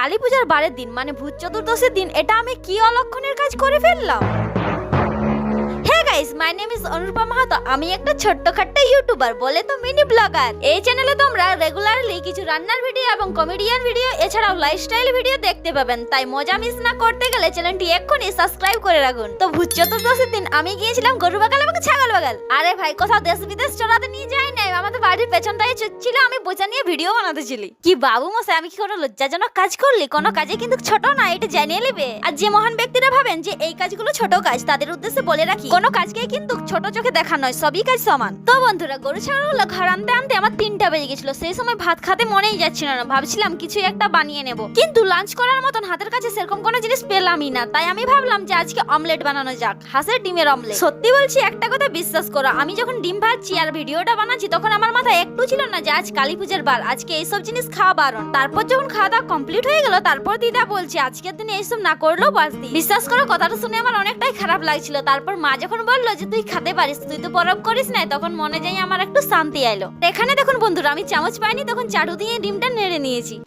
কালী পূজার বারের দিন মানে ভূত চতুর্দশীর দিন এটা আমি কি অলক্ষণের কাজ করে ফেললাম। Hey guys, my name is Anurupa Mahato. আমি একটা ছোট্টখাট্ট ইউটিউবার, বলে তো মিনি ব্লগার। এই চ্যানেলে তোমরা রেগুলারলি কিছু রান্নার ভিডিও এবং কমেডিয়ান ভিডিও এছাড়াও লাইফস্টাইল ভিডিও দেখতে পাবেন। তাই মজা মিস না করতে গেলে চ্যানেলটি এক্ষুনি সাবস্ক্রাইব করে রাখুন। তো ভূত চতুর্দশীর দিন আমি গিয়েছিলাম গরু বাগাল এবং ছাগল বাগাল। আরে ভাই, কোথাও দেশ বিদেশ চড়াতে নিয়ে যাই নাই, আমাদের বাড়ির পেছনটাই ছিল, আমি বোঝা নিয়ে ভিডিও বানাতে ছিলি। কি বাবু মশাই, আমি কি কোনো লজ্জাজনক কাজ করলি? কোনো কাজে কিন্তু ছোট না, এটা জানিয়ে নেবে। আর যে মহান ব্যক্তিরা ভাবেন যে এই কাজগুলো ছোট কাজ, তাদের উদ্দেশ্যে বলে রাখি কোনো কাজকে কিন্তু ছোট চোখে দেখা নয়, সবই কাজ সমান। তো বন্ধুরা, গরু ছাগলগুলো ঘর আনতে আনতে আমার 3টা বেজে গেছিল। সেই সময় ভাত খেতে মনেই যাচ্ছিল না, ভাবছিলাম কিছু একটা বানিয়ে নেব, কিন্তু লাঞ্চ করার মতন হাতের কাছে সেরকম কোনো জিনিস পেলামই না। তাই আমি ভাবলাম যে আজকে অমলেট বানানো যাক, হাঁসের ডিমের অমলেট। সত্যি বলছি, একটা কথা বিশ্বাস করো, আমি যখন ডিম ভাজছি আর ভিডিওটা বানাচ্ছি তখন আমার মাথায় একটু ছিল না যে আজ কালী পূজার বার, আজকে এইসব জিনিস খাওয়া বারণ। তারপর যখন খাওয়া দাওয়া কমপ্লিট হয়ে গেল, তারপর দিদা বলছে আজকের দিনে এইসব না করলেও পারতি। বিশ্বাস করো, কথাটা শুনে আমার অনেকটাই খারাপ লাগছিল। তারপর মা যখন বললো যে তুই খেতে পারিস, তুই তো পরব করিস না, তখন মনে যাই আমার একটু শান্তি এলো। এখানে দেখুন বন্ধুরা, আমি চামচ পাইনি, তখন চাটু দিয়ে ডিমটা নেড়ে নিয়েছি।